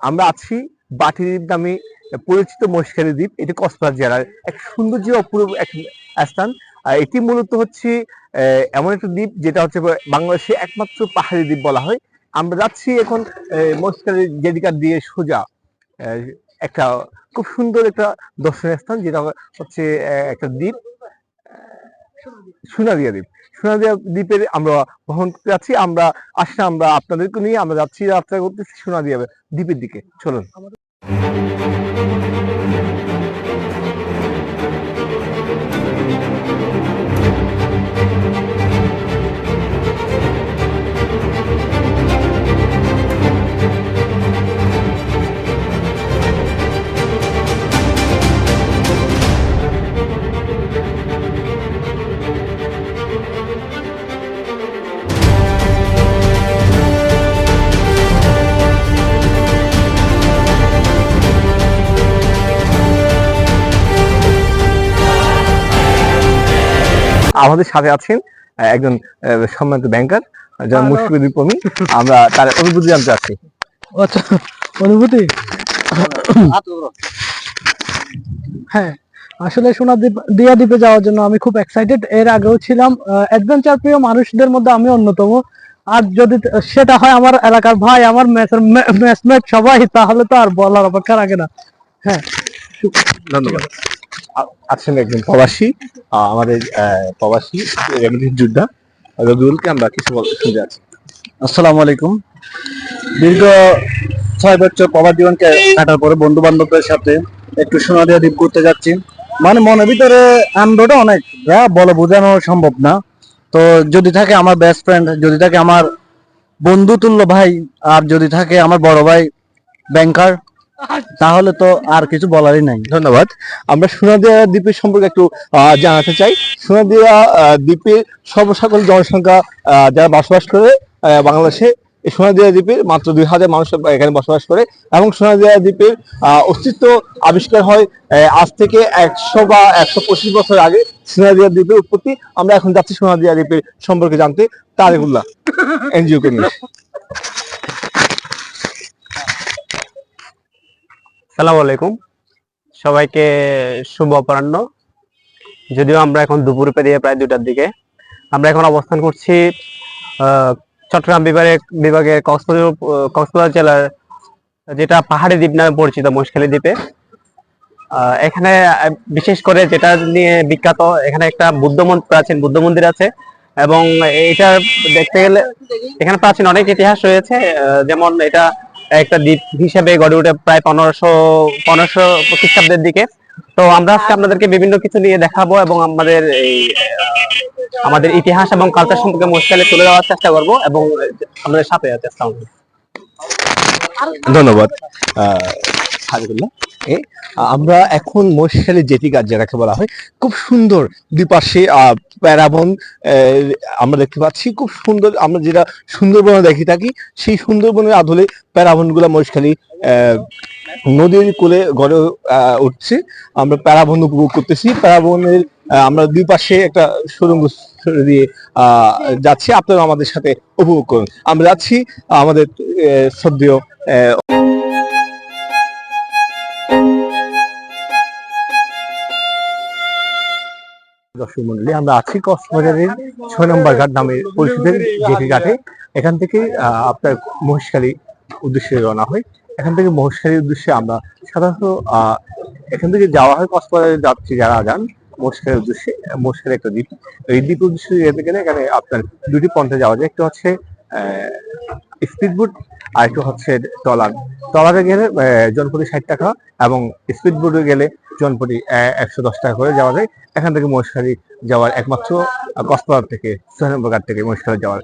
আমরা আছি বাটি দ্বীপ নামে পরিচিত মহেশখালী দ্বীপ। এটি কক্সবাজার জেলার এক সৌন্দর্য অপূর্ব এক স্থান। এটি মূলত হচ্ছে এমন একটা দ্বীপ যেটা হচ্ছে বাংলাদেশে একমাত্র পাহাড়ি দ্বীপ বলা হয়। আমরা যাচ্ছি এখন মহেশখালী জেডিকার দিয়ে সোজা আহ, একটা খুব সুন্দর একটা দর্শনীয় স্থান, যেটা হচ্ছে একটা দ্বীপ, সোনাদিয়া দ্বীপ। সোনাদিয়া দ্বীপের আমরা ভ্রমণ করতে যাচ্ছি। আমরা আসলে আমরা আপনাদেরকে নিয়ে আমরা যাচ্ছি, যাত্রা করতেছি সোনাদিয়া দ্বীপের দিকে। চলুন। আমাদের সাথে আছেন একজন সম্মানিত ব্যাংকার, যার মুশফিকুর রিপমি। আমরা তার অনুভূতি জানতে চাচ্ছি। আচ্ছা, অনুভূতি। হ্যাঁ, আসলে সোনাদিয়া দ্বীপে যাওয়ার জন্য আমি খুব এক্সাইটেড। এর আগেও ছিলাম। অ্যাডভেঞ্চার প্রিয় মানুষদের মধ্যে আমি অন্যতম। আর যদি সেটা হয় আমার এলাকার ভাই, আমার ম্যাচমেট সবাই, তাহলে তো আর বলার অপেক্ষা রাখে না। হ্যাঁ, ধন্যবাদ। আছেন একজন প্রবাসী, আমাদের প্রবাসী যোদ্ধা রবিউলকে আমরা কিছু শুনতে যাচ্ছি। আসসালামু আলাইকুম। দীর্ঘ 6 বছর প্রবাস জীবন কাটার পরে বন্ধু বান্ধবদের সাথে একটু সোনাদিয়া দ্বীপ ঘুরতে যাচ্ছি। মানে মনের ভিতরে আনন্দটা অনেক, যা বলে বোঝানো সম্ভব না। তো যদি থাকে আমার বেস্ট ফ্রেন্ড, যদি থাকে আমার বন্ধু তুল্য ভাই, আর যদি থাকে আমার বড় ভাই ব্যাংকার, তাহলে তো আর কিছু বলারই নাই। ধন্যবাদ। আমরা সোনাদিয়া দ্বীপের সম্পর্কে একটু জানাতে চাই। সোনাদিয়া দ্বীপের সর্বসকল জনসংখ্যা যারা বসবাস করে বাংলাদেশে, এই সোনাদিয়া দ্বীপের মাত্র 2000 মানুষ এখানে বসবাস করে, এবং সোনাদিয়া দ্বীপের অস্তিত্ব আবিষ্কার হয় আজ থেকে 100 বা 125 বছর আগে। সোনাদিয়া দ্বীপের উৎপত্তি। আমরা এখন যাচ্ছি সোনাদিয়া দ্বীপের সম্পর্কে জানতে তারিকুল্লাহ এনজিও কে নিয়ে। সালামু আলাইকুম, সবাইকে শুভ অপরাহ্ন। যদিও আমরা এখন দুপুর পেরিয়ে প্রায় 2টার দিকে। আমরা এখন অবস্থান করছি চট্টগ্রাম বিভাগের কক্সবাজার জেলার যেটা পাহাড়ি দ্বীপ নামে পরিচিত মহেশখালী দ্বীপে। এখানে বিশেষ করে যেটা নিয়ে বিখ্যাত, এখানে একটা প্রাচীন বুদ্ধ মন্দির আছে, এবং এটা দেখতে গেলে এখানে প্রাচীন অনেক ইতিহাস রয়েছে। যেমন এটা একটা দ্বীপ হিসেবে গড়ে ওঠে প্রায় 1500 খ্রিস্টাব্দের দিকে। তো আমরা আজকে আপনাদেরকে বিভিন্ন কিছু নিয়ে দেখাবো, এবং আমাদের ইতিহাস এবং কালচার সম্পর্কে মহেশখালী তুলে দেওয়ার চেষ্টা করবো, এবং আমাদের সাথে আছে। আসসালামু আলাইকুম। ধন্যবাদ হাবিবুল্লাহ। আমরা এখন মহেশখালী জেটিঘাট যেটাকে বলা হয়, খুব সুন্দর দুপাশে প্যারাবন আমরা দেখতে পাচ্ছি। খুব সুন্দর, আমরা যেটা সুন্দরবনে দেখে থাকি, সেই সুন্দরবনের আদলে প্যারাবন গুলা মহেশখালী নদীর কোলে গড়ে উঠছে। আমরা প্যারাবন উপভোগ করতেছি। প্যারাবনের আমরা দুই পাশে একটা সুড়ঙ্গ দিয়ে যাচ্ছি। আপনারা আমাদের সাথে উপভোগ করুন। আমরা যাচ্ছি আমাদের শ্রদ্ধেয় দর্শক মন্ডলী, আমরা আছি কক্সবাজারের 6 নম্বর ঘাট নামে পরিচিত জেটি ঘাটে। এখান থেকে আপনার মহেশখালী উদ্দেশ্যে রওনা হয়। এখান থেকে মহেশখালীর উদ্দেশ্যে আমরা সাধারণত এখান থেকে যাওয়া হয় কক্সবাজারের যাত্রী যারা যান মহেশখালীর উদ্দেশ্যে। মহেশখালী একটা দ্বীপ, এই দ্বীপ উদ্দেশ্যে যেতে গেলে এখানে আপনার দুটি পন্থে যাওয়া যায়। একটা হচ্ছে স্পিডবোট, আর একটা হচ্ছে ট্রলার। ট্রলারে গেলে জনপ্রতি 60 টাকা, এবং স্পিডবোটে গেলে জনপ্রতি 110 টাকা করে যাওয়া যায়। এখান থেকে মহেশখালী যাওয়ার একমাত্র কক্সবাজার থেকে 6 নম্বর ঘাট থেকে মহেশখালী যাওয়ার